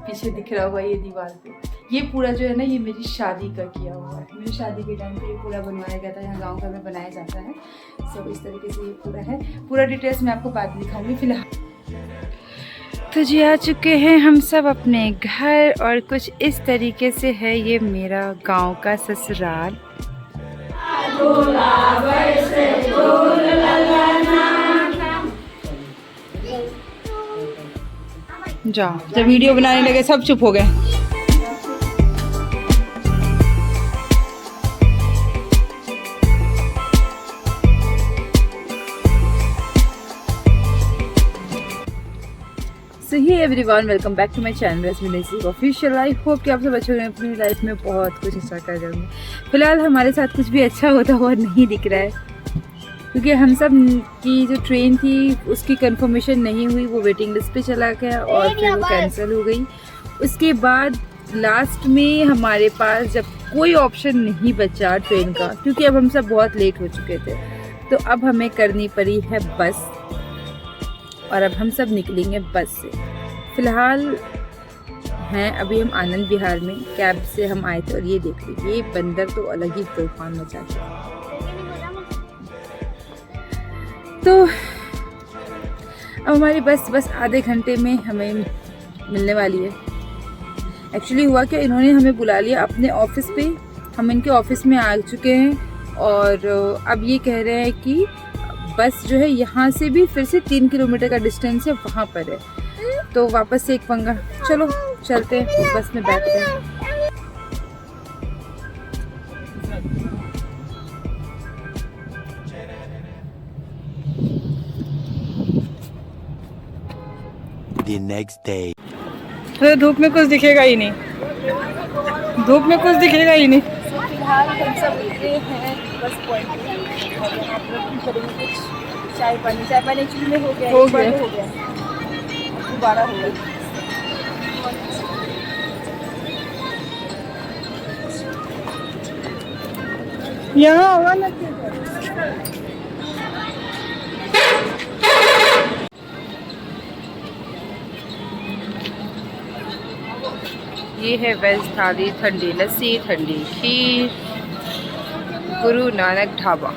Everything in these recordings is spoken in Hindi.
पीछे दिख रहा होगा ये दीवार पे, ये पूरा जो है ना ये मेरी शादी का किया हुआ है। मेरी शादी के टाइम पे ये पूरा बनवाया गया था, यहाँ गांव घर में बनाया जाता है। सब इस तरीके से ये पूरा है। पूरा डिटेल्स मैं आपको बाद में दिखाऊंगी। फिलहाल तो जी आ चुके हैं हम सब अपने घर, और कुछ इस तरीके से है ये मेरा गांव का ससुराल। जाओ, जब वीडियो बनाने लगे सब चुप हो गए। So hey everyone, welcome back to my channel Rashmi official. I hope कि आप सब अच्छे होंगे, अपनी लाइफ में बहुत कुछ अच्छा कर रहे होंगे। फिलहाल हमारे साथ कुछ भी अच्छा होता हुआ नहीं दिख रहा है, क्योंकि हम सब की जो ट्रेन थी उसकी कंफर्मेशन नहीं हुई, वो वेटिंग लिस्ट पे चला गया और फिर वो कैंसिल हो गई। उसके बाद लास्ट में हमारे पास जब कोई ऑप्शन नहीं बचा ट्रेन का, क्योंकि अब हम सब बहुत लेट हो चुके थे, तो अब हमें करनी पड़ी है बस, और अब हम सब निकलेंगे बस से। फ़िलहाल हैं अभी हम आनंद विहार में, कैब से हम आए थे। और ये देख लीजिए, ये बंदर तो अलग ही तूफान मचा है। तो अब हमारी बस आधे घंटे में हमें मिलने वाली है। एक्चुअली हुआ क्या, इन्होंने हमें बुला लिया अपने ऑफिस पे, हम इनके ऑफिस में आ चुके हैं, और अब ये कह रहे हैं कि बस जो है यहाँ से भी फिर से 3 किलोमीटर का डिस्टेंस है, वहाँ पर है। तो वापस से एक पंगा। चलो चलते हैं, बस में बैठते हैं। The next day. तो धूप में कुछ दिखेगा ही नहीं, धूप में कुछ दिखेगा ही नहीं। फिलहाल हम सब उतरे हैं बस पॉइंट पे, और यहाँ पर करेंगे कुछ चाय पानी एक्चुअली में हो गया, हो एक बार गया। हो गया, दोबारा हो गया। यहाँ होगा ना, ये है वेज थाली, ठंडी लस्सी, ठंडी खीर, Guru Nanak dhaba.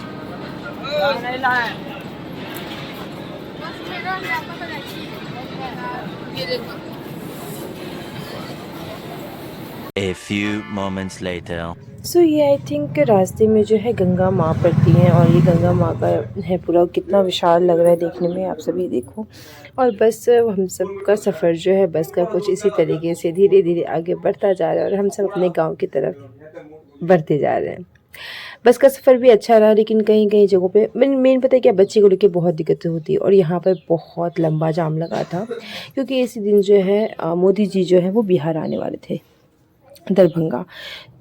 A few moments later. सो ये आई थिंक रास्ते में जो है गंगा माँ पड़ती हैं, और ये गंगा माँ का है पूरा, कितना विशाल लग रहा है देखने में, आप सभी देखो। और बस हम सब का सफ़र जो है बस का कुछ इसी तरीके से धीरे धीरे आगे बढ़ता जा रहा है, और हम सब अपने गांव की तरफ बढ़ते जा रहे हैं। बस का सफ़र भी अच्छा रहा, लेकिन कहीं कहीं जगहों पे मेन पता है क्या, बच्चे को लेकर बहुत दिक्कतें होती है। और यहाँ पर बहुत लंबा जाम लगा था, क्योंकि इसी दिन जो है मोदी जी जो है वो बिहार आने वाले थे, दरभंगा।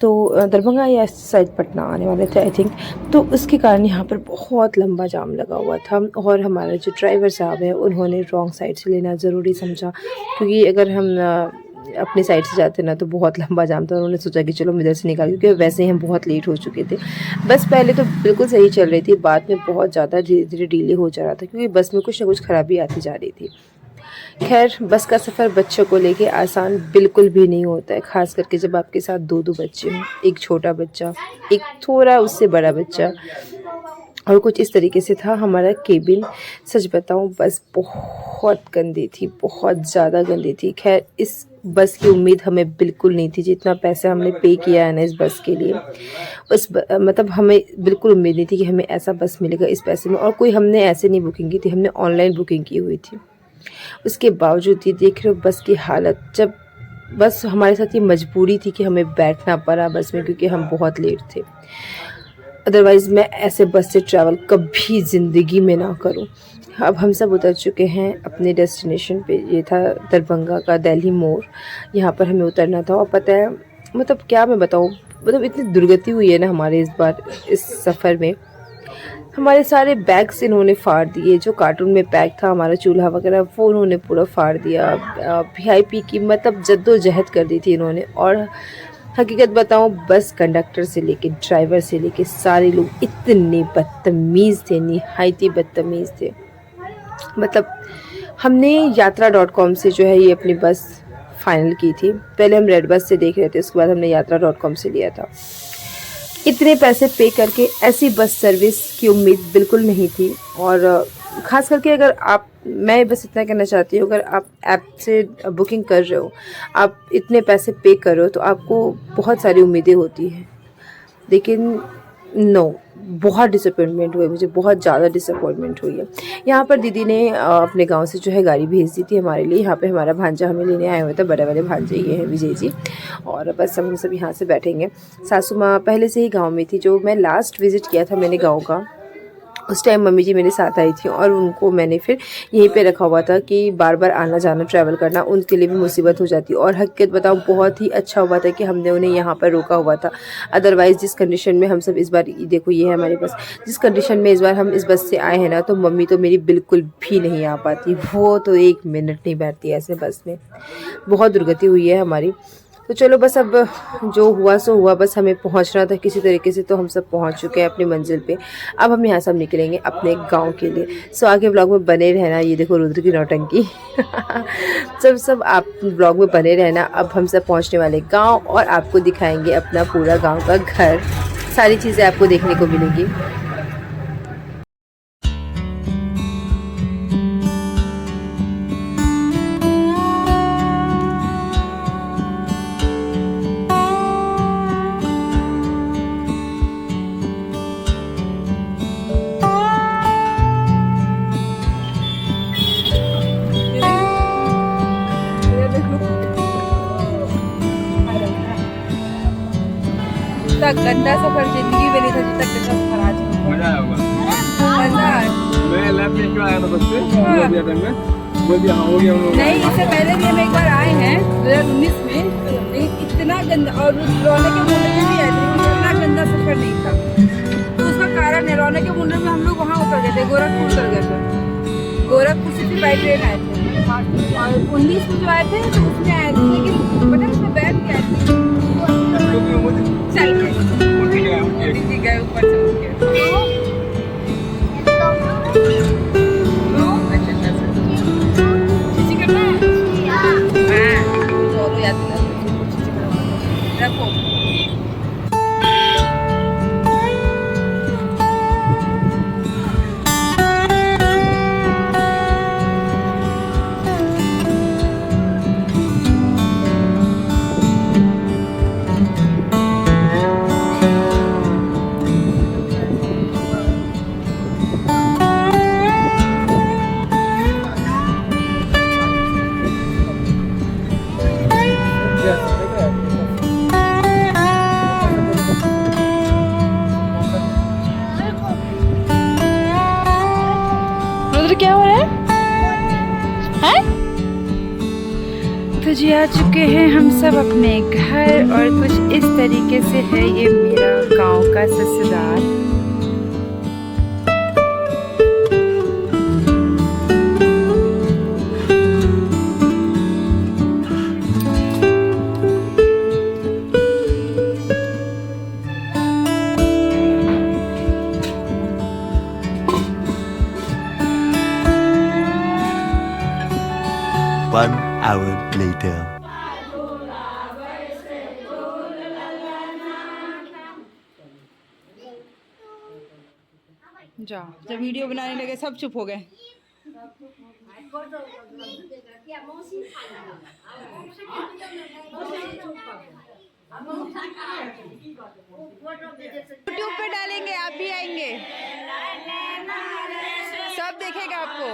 तो दरभंगा या शायद पटना आने वाले थे आई थिंक। तो उसके कारण यहाँ पर बहुत लंबा जाम लगा हुआ था, और हमारा जो ड्राइवर साहब है उन्होंने रॉन्ग साइड से लेना ज़रूरी समझा, क्योंकि अगर हम अपनी साइड से जाते ना तो बहुत लंबा जाम था। उन्होंने सोचा कि चलो हम इधर से निकाल, क्योंकि वैसे ही हम बहुत लेट हो चुके थे। बस पहले तो बिल्कुल सही चल रही थी, बाद में बहुत ज़्यादा धीरे धीरे डिले हो जा रहा था, क्योंकि बस में कुछ ना कुछ खराबी आती जा रही थी। खैर, बस का सफ़र बच्चों को लेके आसान बिल्कुल भी नहीं होता है, ख़ास करके जब आपके साथ दो बच्चे हों, एक छोटा बच्चा, एक थोड़ा उससे बड़ा बच्चा। और कुछ इस तरीके से था हमारा केबिन। सच बताऊं, बस बहुत गंदी थी, बहुत ज़्यादा गंदी थी। खैर, इस बस की उम्मीद हमें बिल्कुल नहीं थी। जितना पैसा हमने पे किया है ना इस बस के लिए, मतलब हमें बिल्कुल उम्मीद नहीं थी कि हमें ऐसा बस मिलेगा इस पैसे में। और कोई हमने ऐसे नहीं बुकिंग की थी, हमने ऑनलाइन बुकिंग की हुई थी। उसके बावजूद ये देख रहे हो बस की हालत। जब बस हमारे साथ ये मजबूरी थी कि हमें बैठना पड़ा बस में, क्योंकि हम बहुत लेट थे। अदरवाइज़ मैं ऐसे बस से ट्रैवल कभी ज़िंदगी में ना करूं। अब हम सब उतर चुके हैं अपने डेस्टिनेशन पे। ये था दरभंगा का दिल्ली मोड़, यहाँ पर हमें उतरना था। और पता है, मतलब क्या मैं बताऊँ, मतलब इतनी दुर्गति हुई है ना हमारे इस बार इस सफ़र में। हमारे सारे बैग्स इन्होंने फाड़ दिए, जो कार्टून में पैक था हमारा चूल्हा वगैरह, वो उन्होंने पूरा फाड़ दिया। वीआईपी की मतलब जद्दोजहद कर दी थी इन्होंने। और हकीकत बताऊं, बस कंडक्टर से लेके ड्राइवर से लेके सारे लोग इतने बदतमीज़ थे, निहायत ही बदतमीज़ थे। मतलब हमने यात्रा.com से जो है ये अपनी बस फ़ाइनल की थी। पहले हम रेड बस से देख रहे थे, उसके बाद हमने यात्रा.com से लिया था। इतने पैसे पे करके ऐसी बस सर्विस की उम्मीद बिल्कुल नहीं थी। और ख़ास करके अगर आप, मैं बस इतना कहना चाहती हूँ, अगर आप ऐप से बुकिंग कर रहे हो, आप इतने पैसे पे कर रहे हो, तो आपको बहुत सारी उम्मीदें होती हैं। लेकिन नो, बहुत डिसअपॉइंटमेंट हुई मुझे, बहुत ज़्यादा डिसअपॉइंटमेंट हुई है। यहाँ पर दीदी ने अपने गांव से जो है गाड़ी भेज दी थी हमारे लिए। यहाँ पे हमारा भांजा हमें लेने आए हुए थे, बड़े वाले भांजे ये हैं विजय जी। और बस हम सब यहाँ से बैठेंगे। सासू माँ पहले से ही गांव में थी। जो मैं लास्ट विज़िट किया था मैंने गांव का, उस टाइम मम्मी जी मेरे साथ आई थी और उनको मैंने फिर यहीं पे रखा हुआ था कि बार बार आना जाना ट्रैवल करना उनके लिए भी मुसीबत हो जाती। और हकीकत बताऊँ, बहुत ही अच्छा हुआ था कि हमने उन्हें यहाँ पर रोका हुआ था। अदरवाइज़ जिस कंडीशन में हम सब इस बार, देखो ये है हमारे बस, जिस कंडीशन में इस बार हम इस बस से आए हैं ना, तो मम्मी तो मेरी बिल्कुल भी नहीं आ पाती। वो तो 1 मिनट नहीं बैठती ऐसे बस में। बहुत दुर्गति हुई है हमारी। तो चलो बस, अब जो हुआ सो हुआ। बस हमें पहुंचना था किसी तरीके से, तो हम सब पहुंच चुके हैं अपनी मंजिल पे। अब हम यहाँ सब निकलेंगे अपने गांव के लिए। सो आगे ब्लॉग में बने रहना। ये देखो रुद्र की नौटंकी। सब आप ब्लॉग में बने रहना। अब हम सब पहुँचने वाले गाँव और आपको दिखाएंगे अपना पूरा गाँव का घर। सारी चीज़ें आपको देखने को मिलेंगी। इतना गंदा सफर जिंदगी में नहीं था जितना गंदा सफर आज है। मजा आया होगा। मजा आया। मैं लैब में क्यों आया था बस से? बोल दिया टाइम में, बोल दिया हाँ हो गया हम लोग। नहीं, इससे पहले भी हम एक बार आए हैं 2019 में, लेकिन इतना गंदा, और रोने के मुंडे में भी आए थे, इतना गंदा सफर नहीं था। तो उसका कारण है, रोने के मुंडे में हम लोग वहाँ उतर गए थे, गोरखपुर उतर गए थे। गोरखपुर से फिर बाई ट्रेन आए थे। और 19 में जो आए थे तो उसमें आए थे, लेकिन पता है उसमें बैठ के आए थे, चल के दीदी गए ऊपर से उठ के। चीची करना है? हाँ, चलो याद दिला दो। चीची करना रखो। क्या हो रहा है? तो जी आ चुके हैं हम सब अपने घर, और कुछ इस तरीके से है ये मेरा गांव का ससुराल। One hour later. जा, जब वीडियो बनाने लगे सब चुप हो गए। यूट्यूब पे डालेंगे, आप भी आएंगे, सब देखेगा आपको।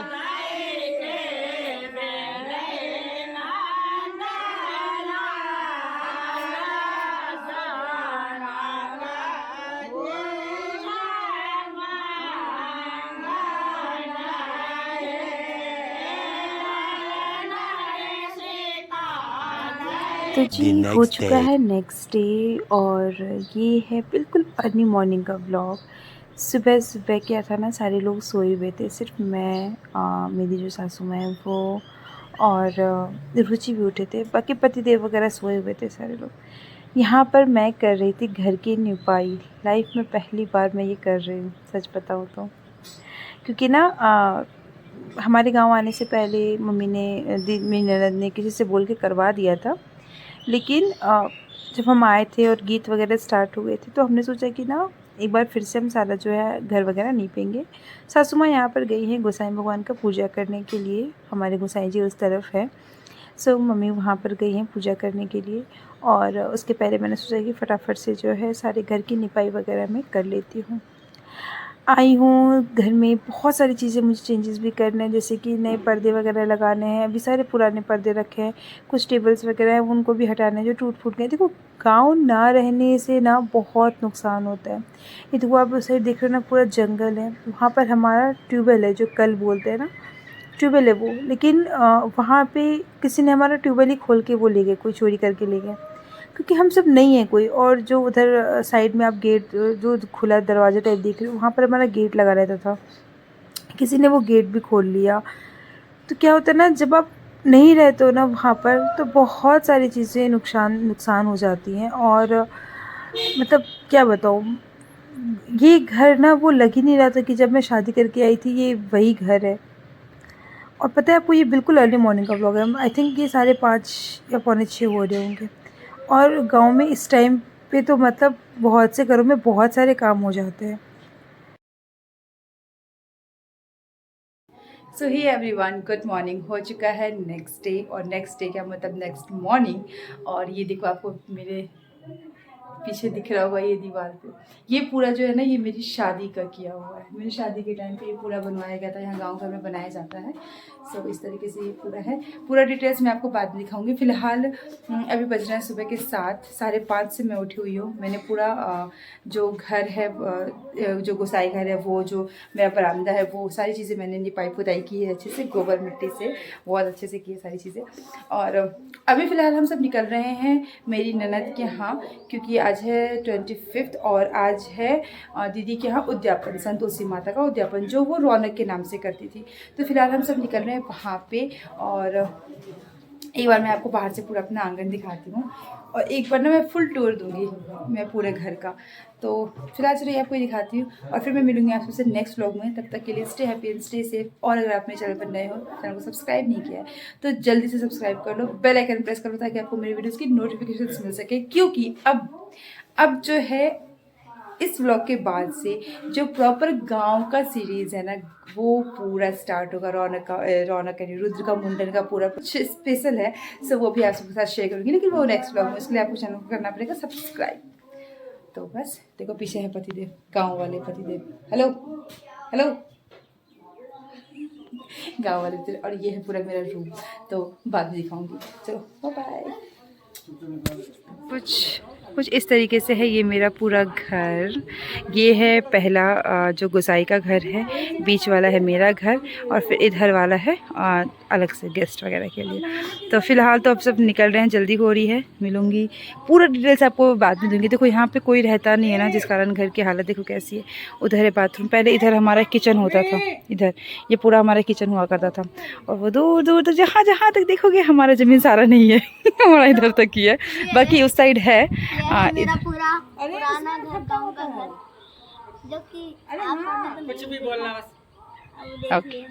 तो जी हो चुका है नेक्स्ट डे, और ये है बिल्कुल अर्ली मॉर्निंग का व्लॉग। सुबह सुबह क्या था ना, सारे लोग सोए हुए थे, सिर्फ मैं, मेरी जो सासू माँ है वो, और रुचि भी उठे थे, बाकी पतिदेव वगैरह सोए हुए थे सारे लोग। यहाँ पर मैं कर रही थी घर की निपाई। लाइफ में पहली बार मैं ये कर रही हूँ, सच बताऊँ तो। क्योंकि ना हमारे गांव आने से पहले मम्मी ने मेरी ननद ने किसी से बोल के करवा दिया था, लेकिन जब हम आए थे और गीत वगैरह स्टार्ट हो गए थे तो हमने सोचा कि ना एक बार फिर से हम सारा जो है घर वगैरह नीपेंगे। सासू माँ यहाँ पर गई हैं गोसाई भगवान का पूजा करने के लिए, हमारे गोसाई जी उस तरफ है। सो मम्मी वहाँ पर गई हैं पूजा करने के लिए, और उसके पहले मैंने सोचा कि फटाफट से जो है सारे घर की निपाई वगैरह मैं कर लेती हूँ। आई हूँ घर में, बहुत सारी चीज़ें मुझे चेंजेस भी करने हैं, जैसे कि नए पर्दे वगैरह लगाने हैं। अभी सारे पुराने पर्दे रखे हैं, कुछ टेबल्स वगैरह हैं उनको भी हटाने हैं जो टूट फूट गए। देखो गांव ना रहने से ना बहुत नुकसान होता है। ये देखो आप उस साइड देख रहे हो ना, पूरा जंगल है। वहाँ पर हमारा ट्यूबवेल है, जो कल बोलते हैं ना, ट्यूबवेल है वो, लेकिन वहाँ पे किसी ने हमारा ट्यूबवेल ही खोल के वो ले गए, कोई चोरी करके ले गए, क्योंकि हम सब नहीं है कोई। और जो उधर साइड में आप गेट जो खुला दरवाज़ा टाइप देख रहे हो, वहाँ पर हमारा गेट लगा रहता था, किसी ने वो गेट भी खोल लिया। तो क्या होता है ना, जब आप नहीं रहते हो ना वहाँ पर, तो बहुत सारी चीज़ें नुकसान हो जाती हैं। और मतलब क्या बताऊँ, ये घर ना वो लग ही नहीं रहा था कि जब मैं शादी करके आई थी ये वही घर है। और पता है आपको, ये बिल्कुल अर्ली मॉर्निंग का व्लॉग है। आई थिंक ये 5:30 या 5:45 हो रहे होंगे। और गांव में इस टाइम पे तो मतलब बहुत से घरों में बहुत सारे काम हो जाते हैं। सो ही एवरीवन, गुड मॉर्निंग हो चुका है नेक्स्ट डे, और नेक्स्ट डे क्या मतलब नेक्स्ट मॉर्निंग। और ये देखो आपको मेरे पीछे दिख रहा होगा ये दीवार पे, ये पूरा जो है ना ये मेरी शादी का किया हुआ है। मेरी शादी के टाइम पे ये पूरा बनवाया गया था, यहाँ गांव घर में बनाया जाता है। सो इस तरीके से ये पूरा है। पूरा डिटेल्स मैं आपको बाद में दिखाऊंगी। फ़िलहाल अभी बज रहे हैं सुबह के 7, 5:30 से मैं उठी हुई हूँ। मैंने पूरा जो घर है, जो गोसाई घर है, वो जो मेरा बरामदा है, वो सारी चीज़ें मैंने निपाई पुताई की है अच्छे से, गोबर मिट्टी से बहुत अच्छे से की है सारी चीज़ें। और अभी फ़िलहाल हम सब निकल रहे हैं मेरी ननद के यहाँ, क्योंकि आज है 25 और आज है दीदी के यहाँ उद्यापन, संतोषी माता का उद्यापन, जो वो रौनक के नाम से करती थी। तो फिलहाल हम सब निकल रहे हैं वहाँ पे। और एक बार मैं आपको बाहर से पूरा अपना आंगन दिखाती हूँ, और एक बार ना मैं फुल टूर दूँगी मैं पूरे घर का। तो फिलहाल चलिए आपको दिखाती हूँ, और फिर मैं मिलूँगी आपसे नेक्स्ट व्लॉग में। तब तक के लिए stay happy and stay safe. और अगर आप मेरे चैनल पर नए हो, चैनल को सब्सक्राइब नहीं किया है, तो जल्दी से सब्सक्राइब कर लो, बेल आइकन प्रेस कर लो, ताकि आपको मेरी वीडियोज़ की नोटिफिकेशन मिल सके। क्योंकि अब जो है इस व्लॉग के बाद से जो प्रॉपर गांव का सीरीज़ है ना, वो पूरा स्टार्ट होगा। रौनक रुद्र का मुंडन का पूरा कुछ स्पेशल है। सो वो भी आप सबके साथ शेयर करूँगी, लेकिन वो नेक्स्ट व्लॉग में। उसके लिए आपको चैनल को करना पड़ेगा सब्सक्राइब। तो बस देखो पीछे है पतिदेव, गाँव वाले पतिदेव। हेलो हेलो गाँव वाले पतिदेव। और ये है पूरा मेरा रूम, तो बाद में दिखाऊँगी। चलो बाय बाय। कुछ इस तरीके से है ये मेरा पूरा घर। ये है पहला जो गोसाई का घर है, बीच वाला है मेरा घर, और फिर इधर वाला है अलग से गेस्ट वगैरह के लिए। तो फ़िलहाल तो अब सब निकल रहे हैं, जल्दी हो रही है। मिलूँगी, पूरा डिटेल्स आपको बाद में दूँगी। देखो यहाँ पे कोई रहता नहीं है ना, जिस कारण घर की हालत देखो कैसी है। उधर है बाथरूम, पहले इधर हमारा किचन होता था, इधर ये पूरा हमारा किचन हुआ करता था। और वो दूर दूर तक जहाँ तक देखोगे हमारा ज़मीन सारा नहीं है हमारा इधर तक ही है, बाकी उस साइड है। मेरा पूरा पुराना घर, गाँव का घर, जो कि कुछ भी बोलना बस। अब देखिए